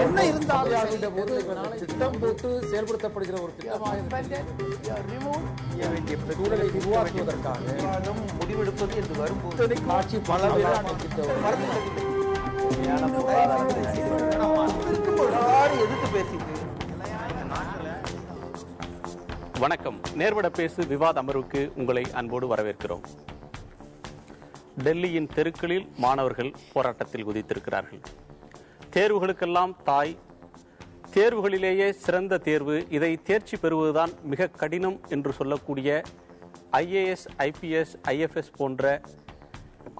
என்ன இருந்தாலும் திட்டம் போட்டு செயல்படுத்தப்படுகிற ஒரு திட்டமாக சூழலை உருவாக்குவதற்காக முடிவெடுப்பது என்று வரும்போது ஆட்சி எதிர்த்து பேசிட்டு. வணக்கம். நேர்வட பேசு விவாத அமர்வுக்கு உங்களை அன்போடு வரவேற்கிறோம். டெல்லியின் தெருக்களில் மாணவர்கள் போராட்டத்தில் குதித்திருக்கிறார்கள். தேர்வுகளுக்கெல்லாம் தாய், தேர்வுகளிலேயே சிறந்த தேர்வு, இதை தேர்ச்சி பெறுவதுதான் மிக கடினம் என்று சொல்லக்கூடிய IAS, IPS, IFS போன்ற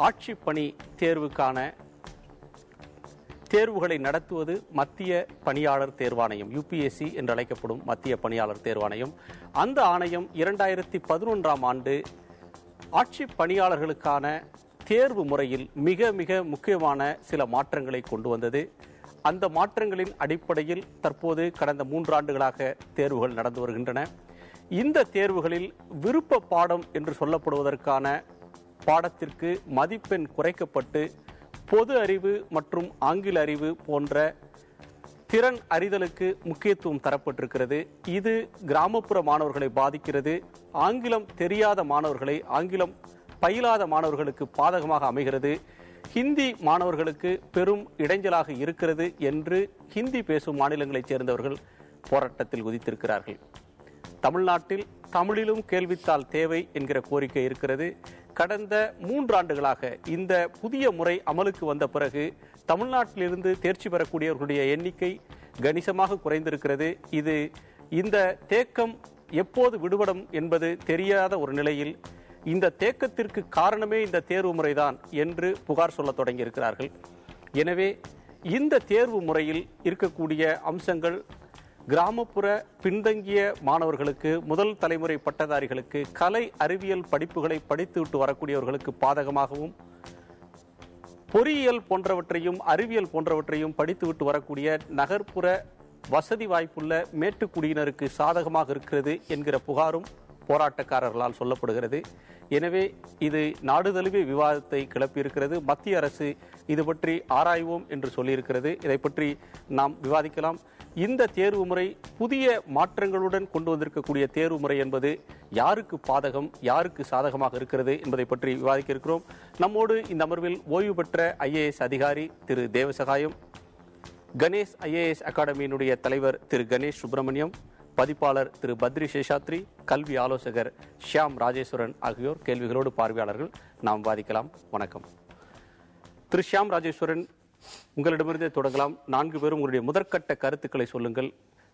ஆட்சி பணி தேர்வுக்கான தேர்வுகளை நடத்துவது மத்திய பணியாளர் தேர்வாணையம், UPSC என்று அழைக்கப்படும் மத்திய பணியாளர் தேர்வாணையம். அந்த ஆணையம் 2011ஆம் ஆண்டு ஆட்சி பணியாளர்களுக்கான தேர்வு முறையில் மிக மிக முக்கியமான சில மாற்றங்களை கொண்டு வந்தது. அந்த மாற்றங்களின் அடிப்படையில் தற்போது கடந்த 3 ஆண்டுகளாக தேர்வுகள் நடந்து வருகின்றன. இந்த தேர்வுகளில் விருப்ப பாடம் என்று சொல்லப்படுவதற்கான பாடத்திற்கு மதிப்பெண் குறைக்கப்பட்டு பொது அறிவு மற்றும் ஆங்கில அறிவு போன்ற திறன் அறிதலுக்கு முக்கியத்துவம் தரப்பட்டிருக்கிறது. இது கிராமப்புற மாணவர்களை பாதிக்கிறது. ஆங்கிலம் தெரியாத மாணவர்களை, ஆங்கிலம் பயிலாத மாணவர்களுக்கு பாதகமாக அமைகிறது. ஹிந்தி மாணவர்களுக்கு பெரும் இடைஞ்சலாக இருக்கிறது என்று ஹிந்தி பேசும் மாநிலங்களைச் சேர்ந்தவர்கள் போராட்டத்தில் குதித்திருக்கிறார்கள். தமிழ்நாட்டில் தமிழிலும் கேள்வித்தாள் தேவை என்கிற கோரிக்கை இருக்கிறது. கடந்த 3 ஆண்டுகளாக இந்த புதிய முறை அமலுக்கு வந்த பிறகு தமிழ்நாட்டிலிருந்து தேர்ச்சி பெறக்கூடியவர்களுடைய எண்ணிக்கை கணிசமாக குறைந்திருக்கிறது. இந்த தேக்கம் எப்போது விடுபடும் என்பது தெரியாத ஒரு நிலையில் இந்த தேக்கத்திற்கு காரணமே இந்த தேர்வு முறைதான் என்று புகார் சொல்ல தொடங்கியிருக்கிறார்கள். எனவே இந்த தேர்வு முறையில் இருக்கக்கூடிய அம்சங்கள் கிராமப்புற பின்தங்கிய மாணவர்களுக்கு, முதல் தலைமுறை பட்டதாரிகளுக்கு, கலை அறிவியல் படிப்புகளை படித்துவிட்டு வரக்கூடியவர்களுக்கு பாதகமாகவும், பொறியியல் போன்றவற்றையும் அறிவியல் போன்றவற்றையும் படித்துவிட்டு வரக்கூடிய நகர்ப்புற வசதி வாய்ப்புள்ள மேட்டுக்குடியினருக்கு சாதகமாக இருக்கிறது என்கிற புகாரும் போராட்டக்காரர்களால் சொல்லப்படுகிறது. எனவே இது நாடு தழுவிய விவாதத்தை கிளப்பியிருக்கிறது. மத்திய அரசு இது பற்றி ஆராய்வோம் என்று சொல்லியிருக்கிறது. இதை பற்றி நாம் விவாதிக்கலாம். இந்த தேர்வு முறை புதிய மாற்றங்களுடன் கொண்டு வந்திருக்கக்கூடிய தேர்வு முறை என்பது யாருக்கு பாதகம், யாருக்கு சாதகமாக இருக்கிறது என்பதை பற்றி விவாதிக்க இருக்கிறோம். நம்மோடு இந்த அமர்வில் ஓய்வு பெற்ற IAS அதிகாரி திரு தேவசகாயம், கணேஷ் IAS அகாடமியினுடைய தலைவர் திரு கணேஷ் சுப்பிரமணியம், பதிப்பாளர் திரு பத்ரி சேஷாத்ரி, கல்வி ஆலோசகர் ஷியாம் ராஜேஸ்வரன் ஆகியோர் கேள்விகளோடு பார்வையாளர்கள். நாம் விவாதிக்கலாம். வணக்கம். திரு ஷியாம் ராஜேஸ்வரன், உங்களிடமிருந்தே தொடங்கலாம். 4 பேரும் உங்களுடைய முதற்கட்ட கருத்துக்களை சொல்லுங்கள்.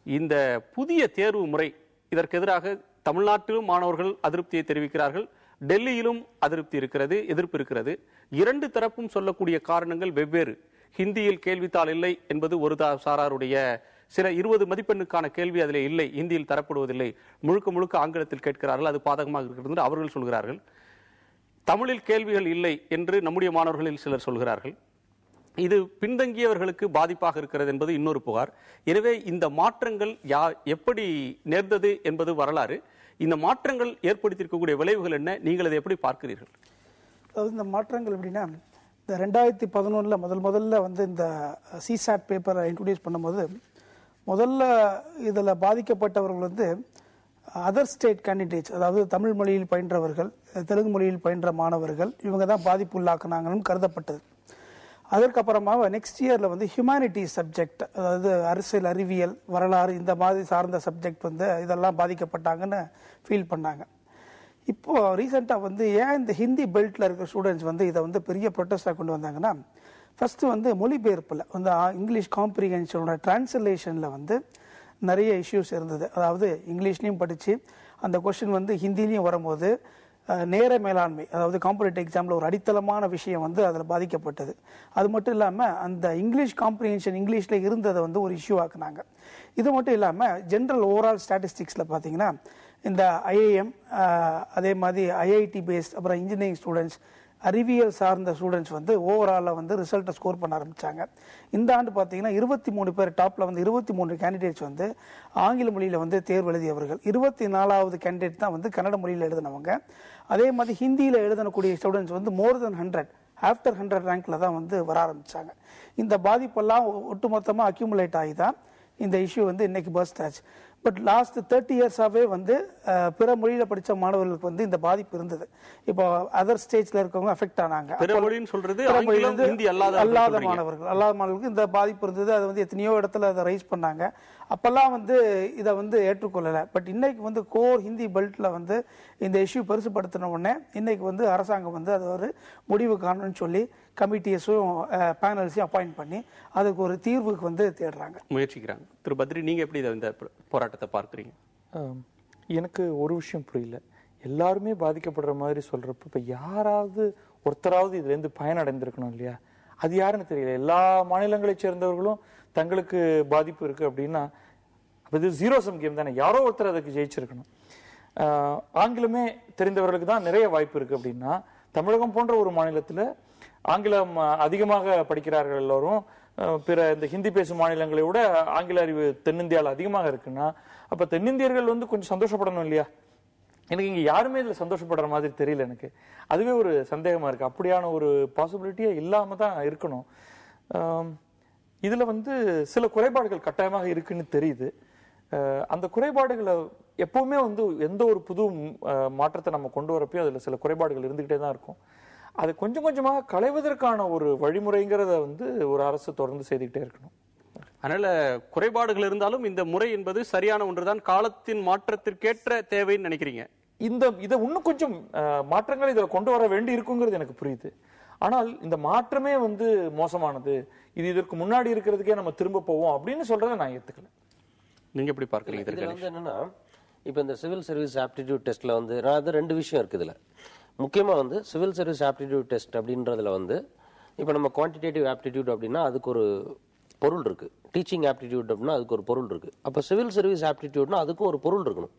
இந்த புதிய தேர்வு முறை, இதற்கு எதிராக தமிழ்நாட்டிலும் மாணவர்கள் அதிருப்தியை தெரிவிக்கிறார்கள், டெல்லியிலும் அதிருப்தி இருக்கிறது, எதிர்ப்பு இருக்கிறது. 2 தரப்பும் சொல்லக்கூடிய காரணங்கள் வெவ்வேறு. ஹிந்தியில் கேள்வித்தாள் இல்லை என்பது ஒரு சாராருடைய, சில 20 மதிப்பெண்ணுக்கான கேள்வி அதில் இல்லை, ஹிந்தியில் தரப்படுவதில்லை, முழுக்க முழுக்க ஆங்கிலத்தில் கேட்கிறார்கள், அது பாதகமாக இருக்கிறது என்று அவர்கள் சொல்கிறார்கள். தமிழில் கேள்விகள் இல்லை என்று நம்முடைய மாணவர்களில் சிலர் சொல்கிறார்கள். இது பின்தங்கியவர்களுக்கு பாதிப்பாக இருக்கிறது என்பது இன்னொரு புகார். எனவே இந்த மாற்றங்கள் எப்படி நேர்ந்தது என்பது வரலாறு. இந்த மாற்றங்கள் ஏற்படுத்தியிருக்கக்கூடிய விளைவுகள் என்ன, நீங்கள் அதை எப்படி பார்க்கிறீர்கள்? அதாவது இந்த மாற்றங்கள் எப்படின்னா, இந்த 2011 முதல்ல இந்த சிசாட் பேப்பரை இன்ட்ரோடியூஸ் பண்ணும்போது முதல்ல இதில் பாதிக்கப்பட்டவர்கள் அதர் ஸ்டேட் கேண்டிடேட்ஸ், அதாவது தமிழ் மொழியில் பயின்றவர்கள், தெலுங்கு மொழியில் பயின்ற மாணவர்கள், இவங்க தான் பாதிப்பு உள்ளாக்குனாங்கன்னு கருதப்பட்டது. அதற்கப்புறமாக நெக்ஸ்ட் இயரில் ஹியூமானிட்டிஸ் சப்ஜெக்ட், அதாவது அரசியல், அறிவியல், வரலாறு, இந்த மாதிரி சார்ந்த சப்ஜெக்ட் இதெல்லாம் பாதிக்கப்பட்டாங்கன்னு ஃபீல் பண்ணாங்க. இப்போ ரீசெண்டாக ஏன் இந்த ஹிந்தி பெல்ட்டில் இருக்கிற ஸ்டூடெண்ட்ஸ் இதை பெரிய ப்ரொட்டஸ்டாக கொண்டு வந்தாங்கன்னா, ஃபஸ்ட்டு மொழிபெயர்ப்பில் இங்கிலீஷ் காம்ப்ரிஹென்ஷனோட டிரான்ஸ்லேஷனில் நிறைய இஷ்யூஸ் இருந்தது. அதாவது இங்கிலீஷ்லேயும் படித்து அந்த கொஸ்டின் ஹிந்திலையும் வரும்போது நேர மேலாண்மை, அதாவது காம்படிட்டிவ் எக்ஸாமில் ஒரு அடித்தளமான விஷயம் அதில் பாதிக்கப்பட்டது. அது மட்டும் இல்லாமல் அந்த இங்கிலீஷ் காம்ப்ரிஹென்ஷன் இங்கிலீஷில் இருந்ததை ஒரு இஷ்யூ ஆக்குனாங்க. இது மட்டும் இல்லாமல் ஜென்ரல் ஓவரால் ஸ்டாட்டிஸ்டிக்ஸில் பார்த்தீங்கன்னா இந்த IIM, அதே மாதிரி IIT பேஸ்ட், அப்புறம் இன்ஜினியரிங் ஸ்டூடெண்ட்ஸ், அறிவியல் சார்ந்த ஸ்டூடெண்ட்ஸ் ஓவராலாக ரிசல்ட்டை ஸ்கோர் பண்ண ஆரம்பித்தாங்க. இந்த ஆண்டு பார்த்தீங்கன்னா 23 பேர் டாப்பில் 23 கேண்டிடேட்ஸ் ஆங்கில மொழியில் தேர்வு எழுதியவர்கள். 24வது கேண்டிடேட் தான் கன்னட மொழியில் எழுதினவங்க. அதே மாதிரி ஹிந்தியில் எழுதக்கூடிய ஸ்டூடெண்ட்ஸ் மோர் தென் 100 ஆஃப்டர் 100 ரேங்க்ல தான் வந்து வர ஆரம்பிச்சாங்க. இந்த பாதிப்பெல்லாம் ஒட்டுமொத்தமாக அக்யூமுலேட் ஆகி தான் இந்த இஷ்யூ வந்து இன்னைக்கு பர்ஸ்ட் ஆச்சு. பட் லாஸ்ட் 30 இயர்ஸாகவே வந்து பிற மொழியில் படித்த மாணவர்களுக்கு வந்து இந்த பாதிப்பு இருந்தது. இப்போ அதர் ஸ்டேஜ்ல இருக்கவங்க அஃபெக்ட் ஆனாங்க. அல்லாத மாணவர்களுக்கு இந்த பாதிப்பு இருந்தது. அது வந்து எத்தனையோ இடத்துல அதை ரைஸ் பண்ணாங்க. அப்பெல்லாம் வந்து இதை வந்து ஏற்றுக்கொள்ளலை. பட் இன்னைக்கு வந்து கோர் ஹிந்தி பெல்ட்ல வந்து இந்த இஷ்யூ பெருசுபடுத்தின உடனே இன்னைக்கு வந்து அரசாங்கம் வந்து அது ஒரு முடிவு காணணும்னு சொல்லி கமிட்டிஸும் பேனல்ஸையும் அப்பாயிண்ட் பண்ணி அதுக்கு ஒரு தீர்வுக்கு வந்து தேடுறாங்க, முயற்சிக்கிறாங்க. திரு பத்ரி, நீங்க எப்படி இந்த போராட்டத்தை பார்க்குறீங்க? எனக்கு ஒரு விஷயம் புரியல. எல்லாருமே பாதிக்கப்படுற மாதிரி சொல்றப்ப இப்ப யாராவது ஒருத்தராவது இதுல இருந்து பயனடைந்திருக்கணும் இல்லையா? அது யாருன்னு தெரியல. எல்லா மாநிலங்களை சேர்ந்தவர்களும் தங்களுக்கு பாதிப்பு இருக்கு அப்படின்னா இது ஜீரோ சம் கேம் தானே. யாரோ ஒருத்தர் அதுக்கு ஜெயிச்சிருக்கணும். ஆங்கிலமே தெரிந்தவர்களுக்கு தான் நிறைய வாய்ப்பு இருக்கு அப்படின்னா தமிழகம் போன்ற ஒரு மாநிலத்துல ஆங்கிலம் அதிகமாக படிக்கிறார்கள் எல்லோரும். பிற இந்த ஹிந்தி பேசும் மாநிலங்களை விட ஆங்கில அறிவு தென்னிந்தியாவில் அதிகமாக இருக்குன்னா அப்ப தென்னிந்தியர்கள் வந்து கொஞ்சம் சந்தோஷப்படணும் இல்லையா? எனக்கு இங்க யாருமே இதுல சந்தோஷப்படுற மாதிரி தெரியல. எனக்கு அதுவே ஒரு சந்தேகமா இருக்கு. அப்படியான ஒரு பாசிபிலிட்டியே இல்லாம தான் இருக்கணும். இதுல வந்து சில குறைபாடுகள் கட்டாயமாக இருக்குன்னு தெரியுது. அந்த குறைபாடுகளை எப்பவுமே வந்து எந்த ஒரு புது மாற்றத்தை நம்ம கொண்டு வரப்போ அதுல சில குறைபாடுகள் இருந்துகிட்டே தான் இருக்கும். அது கொஞ்சம் கொஞ்சமாக களைவதற்கான ஒரு வழிமுறைங்கிறத வந்து ஒரு அரசு தொடர்ந்து செய்துக்கிட்டே இருக்கணும். அதனால குறைபாடுகள் இருந்தாலும் இந்த முறை என்பது சரியான ஒன்றுதான், காலத்தின் மாற்றத்திற்கேற்ற தேவைன்னு நினைக்கிறீங்க? இதை இன்னும் கொஞ்சம் மாற்றங்கள் இதில் கொண்டு வர வேண்டி இருக்குங்கிறது எனக்கு புரியுது. ஆனால் இந்த மாற்றமே வந்து மோசமானது, இது இதற்கு முன்னாடி இருக்கிறதுக்கே நம்ம திரும்ப போவோம் அப்படின்னு சொல்றதை நான் ஏத்துக்கல. நீங்க எப்படி பார்க்கறீங்க? இதுல வந்து என்னன்னா, இப்ப இந்த சிவில் சர்வீஸ் ஆப்டிடியூட் டெஸ்ட்ல வந்து அது ரெண்டு விஷயம் இருக்கு. இதுல முக்கியமா வந்து சிவில் சர்வீஸ் ஆப்டிடியூட் டெஸ்ட் அப்படின்றதுல வந்து இப்ப நம்ம குவான்டிடேட்டிவ் ஆப்டிடியூட் அப்படின்னா அதுக்கு ஒரு பொருள் இருக்கு, டீச்சிங் ஆப்டிடியூட் அப்படின்னா அதுக்கு ஒரு பொருள் இருக்கு. அப்ப சிவில் சர்வீஸ் ஆப்டிடியூட்னா அதுக்கும் ஒரு பொருள் இருக்கணும்.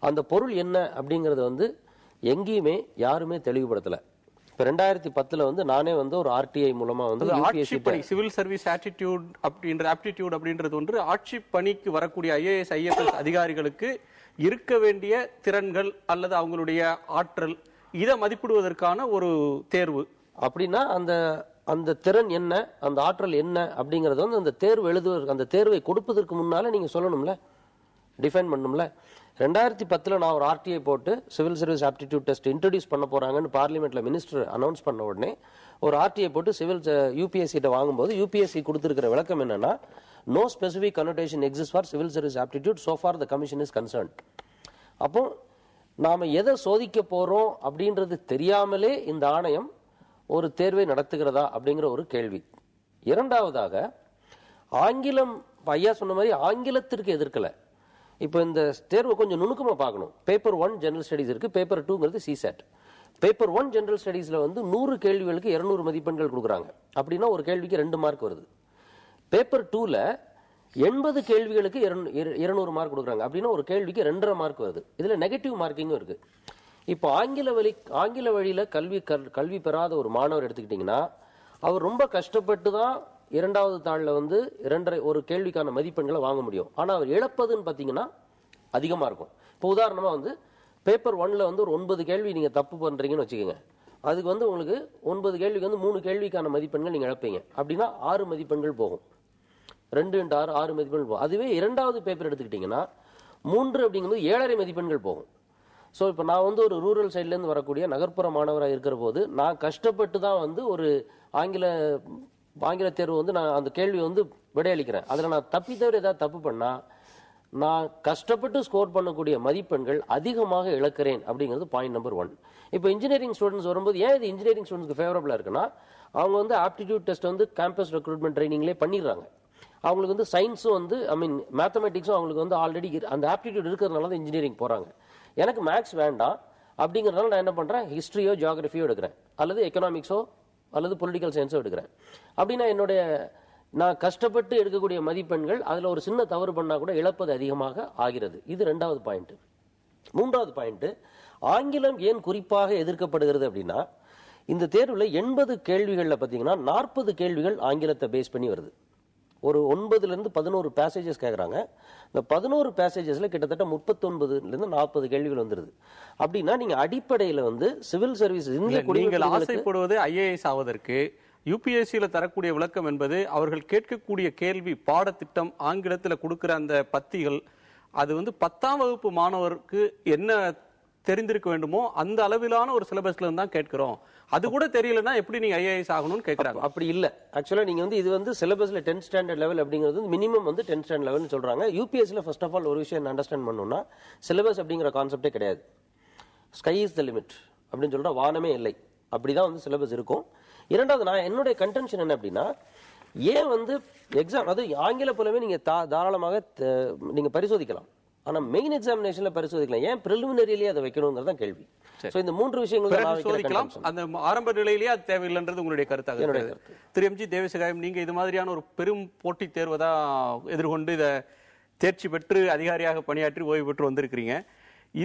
அந்த பொருள் என்ன அப்படிங்கறது வந்து எங்கேயுமே யாருமே தெளிவுபடுத்தல. இப்ப 2010 வந்து நானே வந்து ஒரு ஆர்டிஐ மூலமா வந்து சிவில் சர்வீஸ் ஆப்டிடியூட் அப்படின்றது ஒன்று ஆட்சி பணிக்கு வரக்கூடிய ஐஏஎஸ் ஐஎஃப்எஸ் அதிகாரிகளுக்கு இருக்க வேண்டிய திறன்கள் அல்லது அவங்களுடைய ஆற்றல் இதை மதிப்பிடுவதற்கான ஒரு தேர்வு. அப்படின்னா அந்த திறன் என்ன, அந்த ஆற்றல் என்ன அப்படிங்கறது வந்து அந்த தேர்வு எழுதுவதற்கு, அந்த தேர்வை கொடுப்பதற்கு முன்னால நீங்க சொல்லணும்ல, டிஃபைன் பண்ணணும்ல. 2010 நான் ஒரு ஆர்டிஐ போட்டு civil service aptitude test introduce பண்ண போறாங்கன்னு பார்லிமெண்ட்ல மினிஸ்டர் அனௌன்ஸ் பண்ண உடனே ஒரு ஆர்டிஐ போட்டு சிவில் யூபிஎஸ்சி வாங்கும்போது யூபிஎஸ்சி கொடுத்திருக்கிற விளக்கம் என்னன்னா, no specific connotation exist for civil service aptitude so far the commission is concerned. அப்போ நாம எதை சோதிக்க போறோம் அப்படின்றது தெரியாமலே இந்த ஆணையம் ஒரு தேர்வை நடத்துகிறதா அப்படிங்கிற ஒரு கேள்வி. இரண்டாவதாக, ஆங்கிலம் ஐயா சொன்ன மாதிரி ஆங்கிலத்திற்கு எதிர்க்கல. இப்போ இந்த தேர்வை கொஞ்சம் நுணுக்கமா பார்க்கணும். பேப்பர் 1 ஜெனரல் ஸ்டடீஸ் இருக்கு, பேப்பர் 2ங்கிறது சிசெட். பேப்பர் 1 ஜெனரல் ஸ்டடீஸ்ல வந்து 100 கேள்விகளுக்கு 200 மதிப்பெண்கள் கொடுக்குறாங்க. அப்படின்னா ஒரு கேள்விக்கு 2 மார்க் வருது. பேப்பர் 2ல 80 கேள்விகளுக்கு 200 மார்க் கொடுக்குறாங்க. அப்படின்னா ஒரு கேள்விக்கு 2.5 மார்க் வருது. இதுல நெகட்டிவ் மார்க்கிங்கும் இருக்கு. இப்போ ஆங்கில வழியில கல்வி பெறாத ஒரு மாணவர் எடுத்துக்கிட்டீங்கன்னா அவர் ரொம்ப கஷ்டப்பட்டு தான் 2வது தாள்ல வந்து 2.5 ஒரு கேள்விக்கான மதிப்பெண்களை வாங்க முடியும். ஆனா அவர் இழப்பதுன்னு பாத்தீங்கன்னா அதிகமா இருக்கும். இப்போ உதாரணமா வந்து பேப்பர் 1ல வந்து ஒரு 9 கேள்வி நீங்க தப்பு பண்றீங்கன்னு வச்சுக்கோங்க. அதுக்கு வந்து உங்களுக்கு 9 கேள்விக்கு வந்து 3 கேள்விக்கான மதிப்பெண்கள் நீங்க இழப்பீங்க. அப்படின்னா 6 மதிப்பெண்கள் போகும். 2 × 6 6 மதிப்பெண்கள் போகும். அதுவே 2வது பேப்பர் எடுத்துக்கிட்டீங்கன்னா 3 அப்படிங்கும்போது 7.5 மதிப்பெண்கள் போகும். ஸோ இப்போ நான் வந்து ஒரு ரூரல் சைட்லேருந்து வரக்கூடிய நகர்ப்புற மாணவராக இருக்கிற போது நான் கஷ்டப்பட்டு தான் வந்து ஒரு ஆங்கில தேர்வு வந்து நான் அந்த கேள்வி வந்து விடையளிக்கிறேன். அதில் நான் தவிர ஏதாவது தப்பு பண்ணா நான் கஷ்டப்பட்டு ஸ்கோர் பண்ணக்கூடிய மதிப்பெண்கள் அதிகமாக இழக்கிறேன் அப்படிங்கிறது பாயிண்ட் நம்பர் 1. இப்போ இன்ஜினியரிங் ஸ்டூடெண்ட்ஸ் வரும்போது ஏன் இது இன்ஜினியரிங் ஸ்டூடெண்ட்ஸ்க்கு ஃபேவரபிளா இருக்குன்னா, அவங்க வந்து ஆப்டிடியூட் டெஸ்ட் வந்து கேம்பஸ் ரெக்ரூட்மெண்ட் ட்ரைனிங்லேயே பண்ணிடுறாங்க. அவங்களுக்கு வந்து சயின்ஸும் வந்து மேத்தமெட்டிக்ஸும் அவங்களுக்கு வந்து ஆல்ரெடி அந்த ஆப்டிடியூட் இருக்கிறதுனால தான் இன்ஜினியரிங் போறாங்க. எனக்கு மேக்ஸ் வேண்டாம் அப்படிங்கிறதுனால நான் என்ன பண்றேன், ஹிஸ்டரியோ ஜியாகிரபியோ எடுக்கிறேன், அல்லது எக்கனாமிக்ஸோ அல்லது பொலிட்டிக்கல் சயின்ஸோ எடுக்கிறேன். அப்படின்னா நான் கஷ்டப்பட்டு எடுக்கக்கூடிய மதிப்பெண்கள் அதுல ஒரு சின்ன தவறு பண்ணா கூட இழப்பது அதிகமாக ஆகிறது. இது 2வது பாயிண்ட். 3வது பாயிண்ட், ஆங்கிலம் ஏன் குறிப்பாக எதிர்க்கப்படுகிறது அப்படின்னா, இந்த தேர்வுல 80 கேள்விகள்ல பாத்தீங்கன்னா 40 கேள்விகள் ஆங்கிலத்தை பேஸ் பண்ணி வருது. ஒரு 9லேருந்து 11 பேசேஜஸ் கேட்குறாங்க. இந்த 11 பேசேஜஸில் கிட்டத்தட்ட 39லேருந்து 40 கேள்விகள் வந்துருது. அப்படின்னா நீங்க அடிப்படையில் வந்து சிவில் சர்வீஸ் நீங்கள் ஆசைப்படுவது ஐஏஎஸ் ஆவதற்கு யூபிஎஸ்சியில் தரக்கூடிய விளக்கம் என்பது அவர்கள் கேட்கக்கூடிய கேள்வி பாடத்திட்டம் ஆங்கிலத்தில் கொடுக்கிற அந்த பத்திகள் அது வந்து 10ஆம் வகுப்பு மாணவருக்கு என்ன தெரிந்திருக்க வேண்டுமோ அந்த அளவிலான ஒரு சிலபஸ்ல இருந்து தான் கேட்கிறோம். அது கூட தெரியலன்னா எப்படி நீங்க ஐஏஎஸ் ஆகணும்னு கேட்கறாங்க. அப்படி இல்ல. ஆக்சுவலா நீங்க வந்து இது வந்து சிலபஸ்ல 10th ஸ்டாண்டர்ட் லெவல் அப்படிங்கிறது மினிமம் வந்து 10th ஸ்டாண்டர்ட் லெவல்னு சொல்றாங்க. யூபிஎஸ்சில ஃபர்ஸ்ட் ஆஃப் ஆல் ஒரு விஷயம் அண்டர்ஸ்டாண்ட் பண்ணணும்னா சிலபஸ் அப்படிங்கிற கான்செப்டே கிடையாது. ஸ்கை இஸ் த லிமிட் அப்படின்னு சொல்ற வானமே இல்லை. அப்படிதான் வந்து சிலபஸ் இருக்கும். இரண்டாவது நான் என்னுடைய கன்டென்ஷன் என்ன அப்படின்னா ஏன் வந்து எக்ஸாம் அது ஆங்கில போலவே நீங்க தாராளமாக நீங்க பரிசோதிக்கலாம். ஆனா மெயின் எக்ஸாமினேஷன்ல பரிசோதிக்கலாம். ஏன் பிரிலிமினரியிலேயே அதை வைக்கணுங்கிறது தான் கேள்வி. சோ இந்த 3 விஷயங்கள் பரிசோதிக்கலாம். அந்த ஆரம்ப நிலையிலேயே அது தேவையில்லைன்றது உங்களுடைய கருத்தாக இருக்கு. திரு எம்ஜி தேவசகாயம், நீங்க இது மாதிரியான ஒரு பெரும் போட்டித் தேர்வை தான் எதிர்கொண்டு இதை தேர்ச்சி பெற்று அதிகாரியாக பணியாற்றி ஓய்வு பெற்று வந்திருக்கிறீங்க.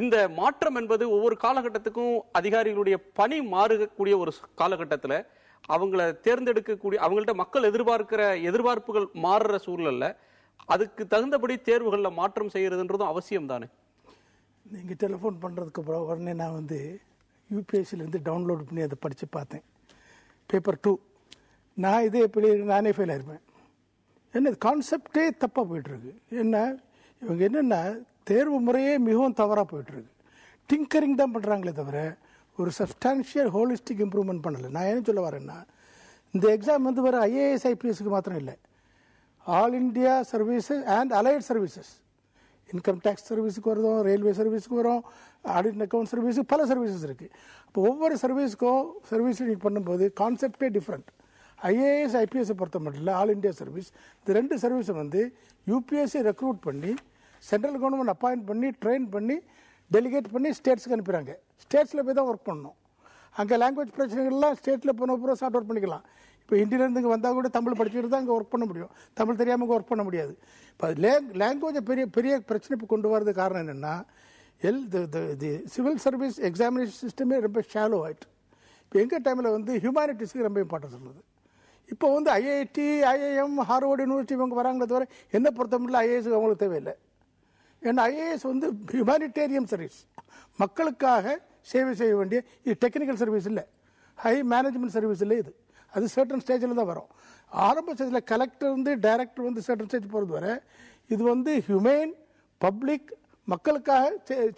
இந்த மாற்றம் என்பது ஒவ்வொரு காலகட்டத்துக்கும் அதிகாரிகளுடைய பணி மாறக்கூடிய ஒரு காலகட்டத்தில் அவங்கள தேர்ந்தெடுக்கக்கூடிய அவங்கள்ட்ட மக்கள் எதிர்பார்க்கிற எதிர்பார்ப்புகள் மாறுற சூழல்ல அதுக்கு தகுந்தபடி தேர்வுகள்ல மாற்றம் செய்யறதுன்றதும் அவசியம் தானே. நீங்கள் டெலிஃபோன் பண்ணுறதுக்கு அப்புறம் உடனே நான் வந்து யூபிஎஸ்சிலேருந்து டவுன்லோட் பண்ணி அதை படித்து பார்த்தேன். பேப்பர் 2 நான் இதே எப்படி நானே ஃபெயில் ஆயிருப்பேன். என்ன கான்செப்டே தப்பாக போயிட்டுருக்கு. என்ன இவங்க என்னென்னா தேர்வு முறையே மிகவும் தவறாக போயிட்டுருக்கு. டிங்கரிங் தான் பண்ணுறாங்களே தவிர ஒரு சப்ஸ்டான்ஷியல் ஹோலிஸ்டிக் இம்ப்ரூவ்மெண்ட் பண்ணலை. நான் என்ன சொல்ல வரேன்னா இந்த எக்ஸாம் வந்து வர ஐஏஎஸ் ஐபிஎஸ்க்கு மாத்திரம் இல்லை, all India services and allied services, income tax சர்வீஸுக்கு வரும், ரயில்வே சர்வீஸுக்கு வரும், ஆடிட் அக்கௌண்ட் சர்வீஸுக்கு பல சர்வீசஸ் இருக்குது. இப்போ ஒவ்வொரு சர்வீஸுக்கும் சர்வீஸ் நீட் பண்ணும்போது கான்செப்டே டிஃப்ரெண்ட். ஐஏஎஸ் ஐபிஎஸ்ஸை பொறுத்த மட்டும் இல்லை, ஆல் இண்டியா சர்வீஸ் இந்த 2 சர்வீஸை வந்து யூபிஎஸ்சி ரெக்ரூட் பண்ணி சென்ட்ரல் கவர்மெண்ட் அப்பாயிண்ட் பண்ணி ட்ரெயின் பண்ணி டெலிகேட் பண்ணி ஸ்டேட்ஸுக்கு அனுப்புகிறாங்க. ஸ்டேட்ஸில் போய் தான் ஒர்க் பண்ணணும். அங்கே லாங்குவேஜ் பிரச்சனைகள்லாம் ஸ்டேட்டில் போன அப்புறம் சார்ட் அவுட் பண்ணிக்கலாம். இப்போ ஹிந்திலேருந்து இங்கே வந்தால் கூட தமிழ் படிச்சுட்டு தான் அங்கே ஒர்க் பண்ண முடியும். தமிழ் தெரியாமல் இங்கே ஒர்க் பண்ண முடியாது. இப்போ லாங்குவேஜை பெரிய பெரிய பிரச்சனை இப்போ கொண்டு வரது காரணம் என்னென்னா சிவில் சர்வீஸ் எக்ஸாமினேஷன் சிஸ்டமே ரொம்ப ஷாலோ ஆகிட்டு. இப்போ எங்கள் டைமில் வந்து ஹியூமானிட்டிஸுக்கு ரொம்ப இம்பார்ட்டன்ஸ் இருந்தது. இப்போ வந்து ஐஐடி, ஐஐஎம், ஹார்வர்டு யூனிவர்சிட்டி இவங்க வராங்களே தவிர என்ன பொறுத்தமட்டில் ஐஏஎஸ்க்கு அவங்களுக்கு தேவையில்லை. ஏன்னா ஐஏஎஸ் வந்து ஹியூமானிட்டேரியன் சர்வீஸ், மக்களுக்காக சேவை செய்ய வேண்டிய இது டெக்னிக்கல் சர்வீஸ் இல்லை, ஹை மேனேஜ்மெண்ட் சர்வீஸ் இல்லை. இது அது சர்டன் ஸ்டேஜில் தான் வரும். ஆரம்ப ஸ்டேஜில் கலெக்டர் வந்து டைரக்டர் வந்து சர்டன் ஸ்டேஜ் போகிறது வரை இது வந்து ஹியூமேன் பப்ளிக் மக்களுக்காக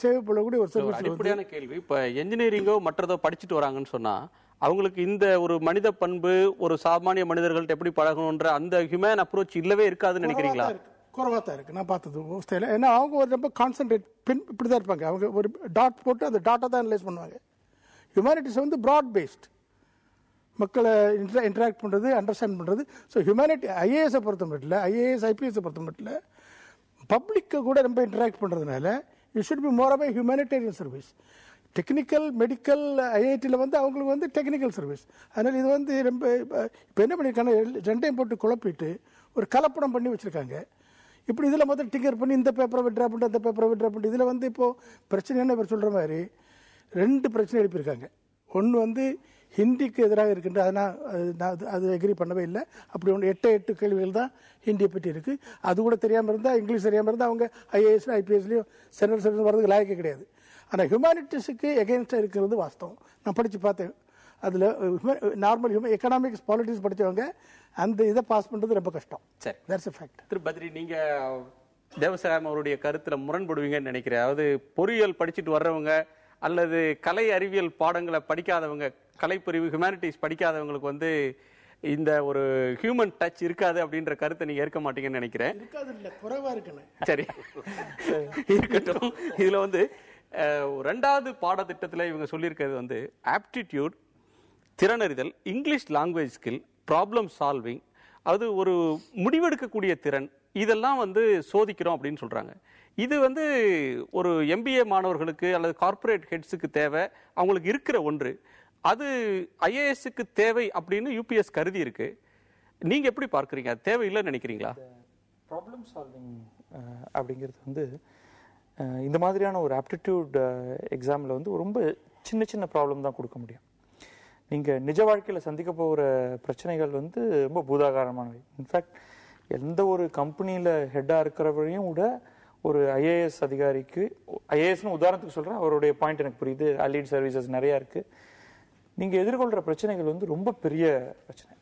சேவைப்படக்கூடிய ஒரு சர்வீஸ். அடிப்படையான கேள்வி, இப்போ என்ஜினியரிங்கோ மற்றதோ படிச்சுட்டு வராங்கன்னு சொன்னா அவங்களுக்கு இந்த ஒரு மனித பண்பு ஒரு சாமானிய மனிதர்கள்ட்ட எப்படி பழகணுன்ற அந்த ஹியூமன் அப்ரோச் இல்லவே இருக்காதுன்னு நினைக்கிறீங்களா? குறைவாக தான் இருக்குது நான் பார்த்தது. ஏன்னா அவங்க ஒரு ரொம்ப கான்சன்ட்ரேட் இப்படி தான் இருப்பாங்க. அவங்க ஒரு டாட் போட்டு அந்த டாட்டை தான் அனலைஸ் பண்ணுவாங்க. ஹியூமனிட்டிஸ் வந்து ப்ராட் பேஸ்ட், மக்களை இன்டராக்ட் பண்ணுறது, அண்டர்ஸ்டாண்ட் பண்ணுறது. ஸோ ஹியூமனிட்டி ஐஏஎஸை பொறுத்த மட்டும் இல்லை, ஐஏஎஸ் ஐபிஎஸை பொறுத்த மட்டும் இல்லை, பப்ளிக்கை கூட ரொம்ப இன்டராக்ட் பண்ணுறதுனால it should be more of a humanitarian service. Technical medical ஐஐடியில் வந்து அவங்களுக்கு வந்து டெக்னிக்கல் சர்வீஸ். அதனால் இது வந்து ரொம்ப இப்போ என்ன பண்ணியிருக்காங்க, 2ஐயும் போட்டு குழப்பிட்டு ஒரு கலப்படம் பண்ணி வச்சுருக்காங்க. இப்படி இதில் முதல்ல டிங்கர் பண்ணி இந்த பேப்பரை விட்ரா பண்ணிட்டு அந்த பேப்பரை விட்ரா பண்ணிட்டு இதில் வந்து இப்போது பிரச்சனை என்ன இவர் சொல்கிற மாதிரி 2 பிரச்சனை எழுப்பியிருக்காங்க. ஒன்று வந்து ஹிந்திக்கு எதிராக இருக்கின்ற அதனால் அது எக்ரி பண்ணவே இல்லை. அப்படி ஒன்று 8 கேள்விகள் தான் ஹிந்தியை பற்றி இருக்குது. அது கூட தெரியாமல் இருந்தால், இங்கிலீஷ் தெரியாமல் இருந்தால் அவங்க ஐஏஎஸ் ஐபிஎஸ்லையும் சென்ட்ரல் சர்வீஸ் வரதுக்கு லாயக்கே கிடையாது. ஆனால் ஹியூமானிட்டிஸுக்கு எகென்ஸ்டாக இருக்கிறது வாஸ்தவம். நான் படித்து பார்த்தேன். அதில் நார்மல் எக்கனாமிக்ஸ் பாலிட்டிக்ஸ் படித்தவங்க அந்த இதை பாஸ் பண்ணுறது ரொம்ப கஷ்டம். சரி, தட்ஸ் எ ஃபேக்ட். திரு பத்ரி, நீங்கள் தேவசகாயம் அவருடைய கருத்தில் முரண்படுவீங்கன்னு நினைக்கிறேன். அதாவது பொறியியல் படிச்சுட்டு வர்றவங்க அல்லது கலை அறிவியல் பாடங்களை படிக்காதவங்க, கலைப்பிரிவு ஹியூமானிட்டிஸ் படிக்காதவங்களுக்கு வந்து இந்த ஒரு ஹியூமன் டச் இருக்காது அப்படின்ற கருத்தை நீங்க ஏற்க மாட்டீங்கன்னு நினைக்கிறேன். சரி, இருக்கட்டும். இதுல வந்து 2வது பாடத்திட்டத்தில் இவங்க சொல்லியிருக்கிறது வந்து ஆப்டிடியூட், திறனறிதல், English language skill, problem solving, அது ஒரு முடிவெடுக்கக்கூடிய திறன், இதெல்லாம் வந்து சோதிக்கிறோம் அப்படின்னு சொல்றாங்க. இது வந்து ஒரு எம்பிஏ மாணவர்களுக்கு அல்லது கார்ப்பரேட் ஹெட்ஸுக்கு தேவை, அவங்களுக்கு இருக்கிற ஒன்று. அது ஐஏஎஸ்க்கு தேவை அப்படின்னு யூபிஎஸ் கருதி இருக்கு. நீங்க எப்படி பார்க்குறீங்க? அது தேவை இல்லைன்னு நினைக்கிறீங்களா? ப்ராப்ளம் சால்விங் அப்படிங்கிறது வந்து இந்த மாதிரியான ஒரு ஆப்டிடியூட் எக்ஸாமில் வந்து ரொம்ப சின்ன சின்ன ப்ராப்ளம் தான் கொடுக்க முடியும். நீங்கள் நிஜ வாழ்க்கையில் சந்திக்க போகிற பிரச்சனைகள் வந்து ரொம்ப பூதாகாரமானவை. இன்ஃபேக்ட் எந்த ஒரு கம்பெனியில் ஹெட்டாக இருக்கிறவரையும் விட ஒரு ஐஏஎஸ் அதிகாரிக்கு, ஐஏஎஸ்னு உதாரணத்துக்கு சொல்கிறேன், அவருடைய பாயிண்ட் எனக்கு புரியுது, அலீட் சர்வீசஸ் நிறையா இருக்குது. நீங்கள் எதிர்கொள்கிற பிரச்சனைகள் வந்து ரொம்ப பெரிய பிரச்சனை.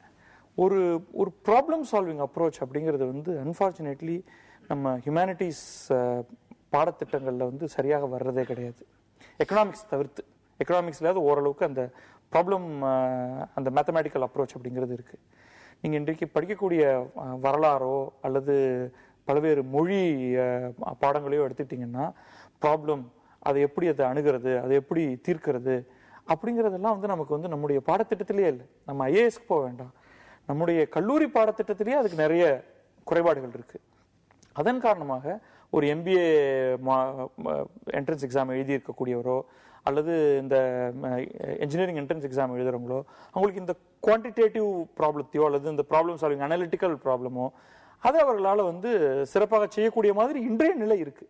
ஒரு ஒரு ப்ராப்ளம் சால்விங் அப்ரோச் அப்படிங்கிறது வந்து அன்ஃபார்ச்சுனேட்லி நம்ம ஹியூமனிட்டிஸ் பாடத்திட்டங்களில் வந்து சரியாக வர்றதே கிடையாது. எக்கனாமிக்ஸ் தவிர்த்து, எக்கனாமிக்ஸ்லாவது ஓரளவுக்கு அந்த ப்ராப்ளம், அந்த மேத்தமேட்டிக்கல் அப்ரோச் அப்படிங்கிறது இருக்குது. நீங்கள் இன்றைக்கு படிக்கக்கூடிய வரலாறோ அல்லது பல்வேறு மொழி பாடங்களையோ எடுத்துக்கிட்டிங்கன்னா ப்ராப்ளம், அதை எப்படி அதை அணுகிறது, அதை எப்படி தீர்க்கிறது அப்படிங்கிறதெல்லாம் வந்து நமக்கு வந்து நம்முடைய பாடத்திட்டத்திலேயே இல்லை. நம்ம ஐஏஎஸ்க்கு போக வேண்டாம், நம்முடைய கல்லூரி பாடத்திட்டத்திலேயே அதுக்கு நிறைய குறைபாடுகள் இருக்குது. அதன் காரணமாக ஒரு எம்பிஏ என்ட்ரன்ஸ் எக்ஸாம் எழுதியிருக்கக்கூடியவரோ அல்லது இந்த இன்ஜினியரிங் என்ட்ரன்ஸ் எக்ஸாம் எழுதுறவங்களோ அவங்களுக்கு இந்த குவான்டிடேட்டிவ் ப்ராப்ளத்தையோ அல்லது இந்த ப்ராப்ளம் சால்விங் அனலிட்டிக்கல் ப்ராப்ளமோ அதை அவர்களால் வந்து சிறப்பாக செய்யக்கூடிய மாதிரி இன்றைய நிலை இருக்கு.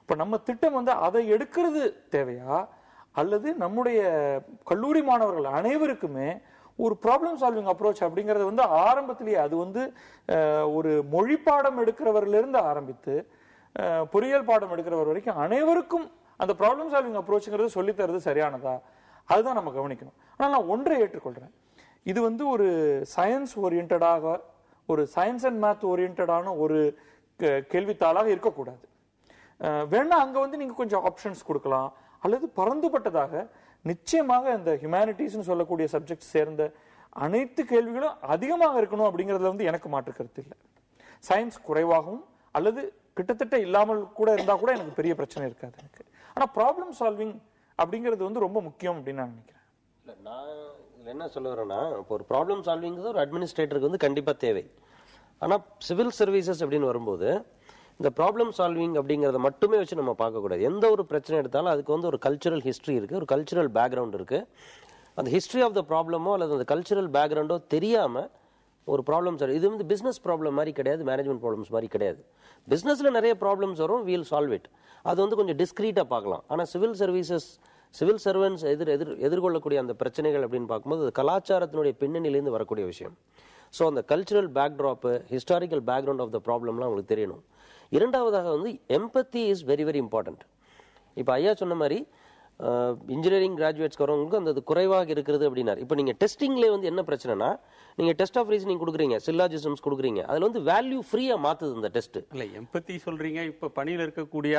இப்போ நம்ம திட்டம் வந்து அதை எடுக்கிறது தேவையா, அல்லது நம்முடைய கல்லூரி மாணவர்கள் அனைவருக்குமே ஒரு ப்ராப்ளம் சால்விங் அப்ரோச் அப்படிங்கிறது வந்து ஆரம்பத்திலேயே, அது வந்து ஒரு மொழி பாடம் எடுக்கிறவரிலிருந்து ஆரம்பித்து பொறியியல் பாடம் எடுக்கிறவர் வரைக்கும் அனைவருக்கும் அந்த ப்ராப்ளம் சால்விங் அப்ரோச்ங்கிறது சொல்லித்தரது சரியானதா, அதுதான் நம்ம கவனிக்கணும். ஆனால் நான் ஒன்றை ஏற்றுக்கொள்றேன், இது வந்து ஒரு சயின்ஸ் ஓரியன்டாக, ஒரு சயின்ஸ் அண்ட் மேத் ஓரியன்டான ஒரு கேள்வித்தாளாக இருக்கக்கூடாது. வேணா அங்க வந்து நீங்க கொஞ்சம் ஆப்ஷன்ஸ் கொடுக்கலாம், அல்லது பரந்துபட்டதாக நிச்சயமாக இந்த ஹியூமனிட்டிஸ்னு சொல்லக்கூடிய சப்ஜெக்ட் சேர்ந்த அனைத்து கேள்விகளும் அதிகமாக இருக்கணும் அப்படிங்கிறதுல வந்து எனக்கு மாற்று கருத்து இல்லை. சயின்ஸ் குறைவாகவும் அல்லது கிட்டத்தட்ட இல்லாமல் கூட இருந்தா கூட எனக்கு பெரிய பிரச்சனை இருக்காது எனக்கு. ஆனா ப்ராப்ளம் சால்விங் அப்படிங்கிறது வந்து ரொம்ப முக்கியம் அப்படின்னு நான் நினைக்கிறேன். நான் என்ன சொல்ல வரேன்னா, இப்போ ஒரு ப்ராப்ளம் சால்விங் ஒரு அட்மினிஸ்ட்ரேட்டருக்கு வந்து கண்டிப்பா தேவை. ஆனா சிவில் சர்வீசஸ் அப்படின்னு வரும்போது இந்த ப்ராப்ளம் சால்விங் அப்படிங்கிறத மட்டுமே வச்சு நம்ம பார்க்கக்கூடாது. எந்த ஒரு பிரச்சனை எடுத்தாலும் அதுக்கு வந்து ஒரு கல்ச்சுரல் ஹிஸ்ட்ரி இருக்கு, ஒரு கல்ச்சுரல் பேக்ரவுண்ட் இருக்கு. அந்த ஹிஸ்ட்ரி ஆஃப் த ப்ராப்ளமோ அல்லது அந்த கல்ச்சுரல் பேக்ரவுண்டோ தெரியாம ஒரு ப்ராப்ளம் சால்வ், இது வந்து பிசினஸ் ப்ராப்ளம் மாதிரி கிடையாது, மேனேஜ்மெண்ட் ப்ராப்ளம்ஸ் மாதிரி கிடையாது. பிசினஸ்ல நிறைய ப்ராப்ளம்ஸ் வரும், வீல் சால்வ் இட், அது வந்து கொஞ்சம் டிஸ்கிரீட்டா பார்க்கலாம். ஆனா சிவில் சர்வீசஸ், சிவில் சர்வன்ஸ் எதிர்கொள்ளக்கூடிய அந்த பிரச்சனைகள் அப்படின்னு பார்க்கும்போது அது கலாச்சாரத்தினுடைய பின்னணியிலேருந்து வரக்கூடிய விஷயம். ஸோ அந்த cultural backdrop, historical background of the ப்ராப்ளம்லாம் உங்களுக்கு தெரியணும். இரண்டாவதாக வந்து empathy is very very important. இப்போ ஐயா சொன்ன மாதிரி இன்ஜினியரிங் கிராஜுவேட்ஸ்க்கு வரவங்களுக்கு அந்த குறைவாக இருக்கிறது அப்படின்னாரு. இப்போ நீங்கள் டெஸ்டிங்லேயே வந்து என்ன பிரச்சனைனா, நீங்கள் டெஸ்ட் ஆஃப் ரீசனிங் கொடுக்குறீங்க, சில்லாஜிசம்ஸ் கொடுக்குறீங்க, அதில் வந்து வேல்யூ ஃப்ரீயாக மாற்றுது இந்த டெஸ்ட். இல்லை, எம்பத்தி சொல்றீங்க. இப்போ பணியில் இருக்கக்கூடிய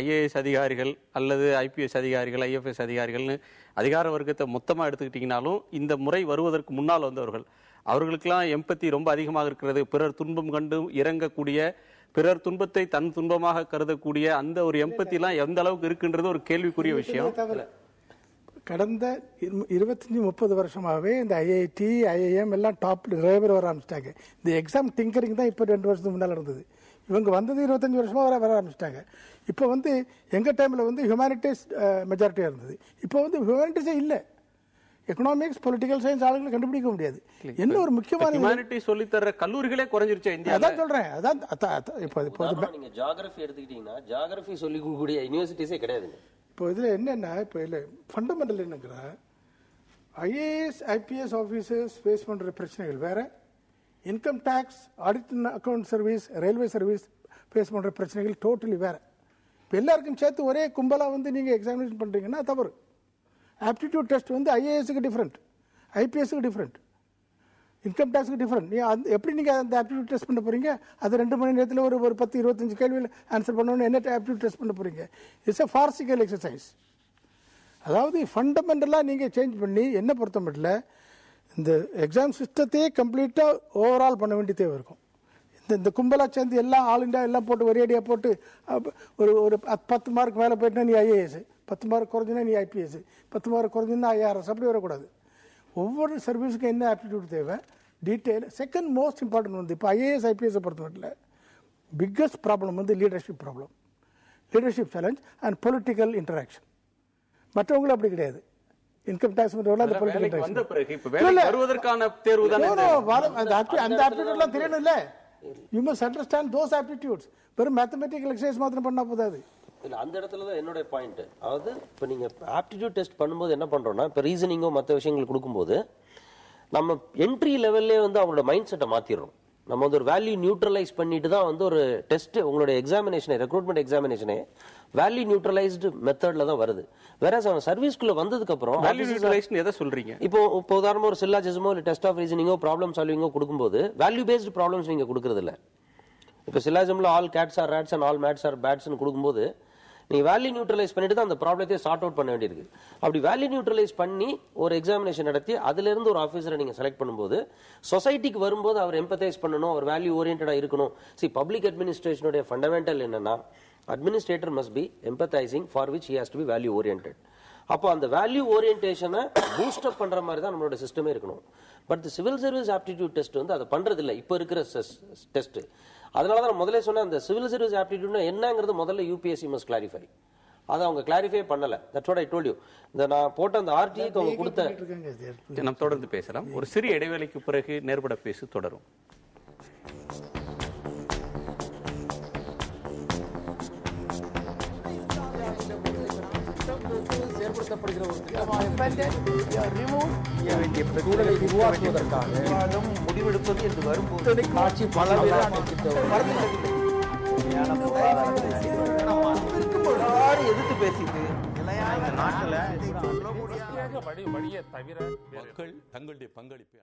ஐஏஎஸ் அதிகாரிகள் அல்லது ஐபிஎஸ் அதிகாரிகள், ஐஎஃப்எஸ் அதிகாரிகள்னு அதிகார வர்க்கத்தை மொத்தமாக எடுத்துக்கிட்டிங்கனாலும் இந்த முறை வருவதற்கு முன்னால் வந்தவர்கள், அவர்களுக்கெல்லாம் எம்பத்தி ரொம்ப அதிகமாக இருக்கிறது. பிறர் துன்பம் கண்டு இறங்கக்கூடிய, பிறர் துன்பத்தை தன் துன்பமாக கருதக்கூடிய அந்த ஒரு எம்பத்திலாம் எந்த அளவுக்கு இருக்குன்றது ஒரு கேள்விக்குரிய விஷயம். கடந்த 25-30 வருஷமாவே இந்த ஐஐடி, ஐஐஎம் எல்லாம் டாப் நிறைய பேர் வர ஆரம்பிச்சிட்டாங்க. இந்த எக்ஸாம் டிங்கரிங் தான் இப்போ 2 வருஷத்துக்கு முன்னால் இருந்தது. இவங்க வந்தது 25 வருஷமா வர ஆரம்பிச்சிட்டாங்க. இப்போ வந்து எங்க டைம்ல வந்து ஹியூமனிட்டிஸ் மெஜாரிட்டியா இருந்தது. இப்போ வந்து ஹியூமனிட்டிஸே இல்லை. எக்கனாமிக்ஸ், பொலிட்டிக்கல் சயின்ஸ் ஆளுங்களை கண்டுபிடிக்க முடியாது. என்ன ஒரு முக்கியமான ஹியூமனிட்டி சொல்லி தர கல்லூரிகளே குறைஞ்சிருச்சு இந்தியா. அதான் சொல்றேன். அதான் இப்போ நீங்க ஜியோகிராஃபி எடுத்துக்கிட்டீங்கன்னா ஜியோகிராஃபி சொல்லி கொடுக்கக்கூடிய யூனிவர்சிட்டிஸே கிடையாது. இப்போ இதில் என்னென்னா, இப்போ இல்லை ஃபண்டமெண்டல் என்னங்கிற ஐஏஎஸ், ஐபிஎஸ் ஆஃபீஸர்ஸ் ஃபேஸ் பண்ணுற பிரச்சனைகள் வேற, income tax, audit account service, railway service face பண்ணுற பிரச்சனைகள் டோட்டலி வேற. இப்போ எல்லாருக்கும் சேர்த்து ஒரே கும்பலாக வந்து நீங்கள் எக்ஸாமினேஷன் பண்ணுறீங்கன்னா தவறு. ஆப்டிடியூட் டெஸ்ட் வந்து ஐஏஎஸ்க்கு டிஃப்ரெண்ட், ஐபிஎஸ்க்கு டிஃப்ரெண்ட், இன்கம் டேக்ஸுக்கு டிஃப்ரெண்ட். எப்படி நீங்கள் அந்த ஆப்டிடியூட் டெஸ்ட் பண்ண போறீங்க? அது 2 மணி நேரத்தில் ஒரு 10-25 கேள்வியில் ஆன்சர் பண்ணணும்னு என்ன ஆப்டிடியூட் டெஸ்ட் பண்ண போறீங்க? It's a farcical exercise. அதாவது ஃபண்டமெண்டலாக நீங்கள் சேஞ்ச் பண்ணி என்ன பொறுத்த மட்டும் இந்த எக்ஸாம் சிஸ்டத்தையே கம்ப்ளீட்டாக ஓவரால் பண்ண வேண்டிய தேவை இருக்கும். இந்த கும்பலாக சேர்ந்து எல்லாம் ஆல் இண்டியா எல்லாம் போட்டு ஒரேடியாக போட்டு ஒரு 10 மார்க் மேலே போயிட்டுனா நீ ஐஏஎஸ், 10 மார்க் குறைஞ்சுன்னா நீ ஐபிஎஸ், 10 மார்க் குறைஞ்சுன்னா ஐஆர்எஸ், அப்படி வரக்கூடாது. ஒவ்வொரு சர்வீஸுக்கும் என்ன ஆப்டிடியூட் தேவை, டீட்டெயில். செகண்ட் மோஸ்ட் இம்பார்ட்டன்ட் வந்து இப்போ ஐஏஎஸ், ஐபிஎஸ் பொறுத்த மட்டும் பிக்கஸ்ட் ப்ராப்ளம் வந்து leadership problem, leadership challenge and political interaction. மற்றவங்களும் அப்படி கிடையாது. இன்கம் டாக்ஸ் வந்த பிறகு இப்ப வேலை வருவதற்கான தேர்வு தானே அந்த ஆப்டிடியூட்லாம் தெரியணும் இல்ல. You must understand those aptitudes. வெறும் மேத்தமெட்டிக்கல் எக்ஸசைஸ் மாத்திரம் பண்ணா போதாது. இல்ல, அந்த இடத்துல தான் என்னோட பாயிண்ட். அதாவது இப்போ நீங்க ஆப்டிடியூட் டெஸ்ட் பண்ணும்போது என்ன பண்றோம்னா, இப்போ ரீசனிங்கோ மற்ற விஷயங்கள் கொடுக்கும்போது நம்ம என்ட்ரி லெவல்லே வந்து அவங்களோட மைண்ட் செட்டை மாத்திடுறோம். நம்ம வந்து ஒரு வேல்யூ நியூட்ரலைஸ் பண்ணிட்டு தான் வந்து ஒரு டெஸ்ட் உங்களுடைய எக்ஸாமினேஷனை ரெக்ரூட்மெண்ட் எக்ஸாமினேஷனே வேல்யூ நியூட்ரலைஸ்டு மெத்தட்ல தான் வருது. வேற அவன் சர்வீஸ்க்குள்ள வந்ததுக்கு அப்புறம் வேல்யூ நியூட்ரலைசேஷன் எதை சொல்றீங்க? இப்போ உதாரணமா ஒரு சில்லாஜிசமோ இல்ல டெஸ்ட் ஆஃப் ரீசனிங்கோ ப்ராப்ளம் சால்விங்கோ கொடுக்கும்போது வேல்யூ பேஸ்டு ப்ராப்ளம்ஸ் நீங்க கொடுக்கறது இல்ல. இப்போ சில்லாஜிசம்ல all cats are rats and all mats are பேட்ஸ்னு கொடுக்கும்போது நீங்க வேல்யூ நியூட்ரலைஸ் பண்ணிட்டு தான் அந்த ப்ராப்ளத்தை சார்ட் அவுட் பண்ண வேண்டியிருக்கு. அப்படி வேல்யூ நியூட்ரலைஸ் பண்ணி ஒரு எக்ஸாமினேஷன் நடத்தி அதுல இருந்து ஒரு ஆஃபீஸரை நீங்க செலக்ட் பண்ணும்போது சொசைட்டிக்கு வரும்போது அவர் எம்பத்தைஸ் பண்ணணும், அவர் வேல்யூ ஓரியன்டா இருக்கணும். பப்ளிக் அட்மினிஸ்ட்ரேஷனுடைய ஃபண்டமெண்டல் என்னன்னா administrator must be empathizing for which he has to be value oriented. அப்போ அந்த வேல்யூ ஓரியன்டேஷனை பூஸ்ட் அப் பண்ற மாதிரி தான் நம்மளோட சிஸ்டமே இருக்கணும். But the civil service aptitude test வந்து அதை பண்றது இல்லை இப்போ இருக்கிற டெஸ்ட். அதனால தான் நான் முதல்ல சொன்னேன் அந்த சிவில் சர்வீஸ் ஆப்டிடியூட்னா என்னங்கிறது முதல்ல யூபிஎஸ்சி மஸ்ட் கிளாரிஃபை. அதை அவங்க கிளாரிஃபை பண்ணல. That's what I told you. இந்த நான் போட்ட அந்த ஆர்டிஐக்கு அவங்க கொடுத்த நாம் தொடர்ந்து பேசலாம். ஒரு சிறிய இடைவேளைக்கு பிறகு நேர்பட பேசு தொடரும். செயல்படுத்தப்படுகிற ஒரு சூழலை உருவாக்குவதற்காக முடிவெடுப்பது என்று வரும்போது ஆட்சி பல எதிர்த்து பேசிட்டு நாட்டில் வழியை தவிர மக்கள் தங்களுடைய பங்களிப்பை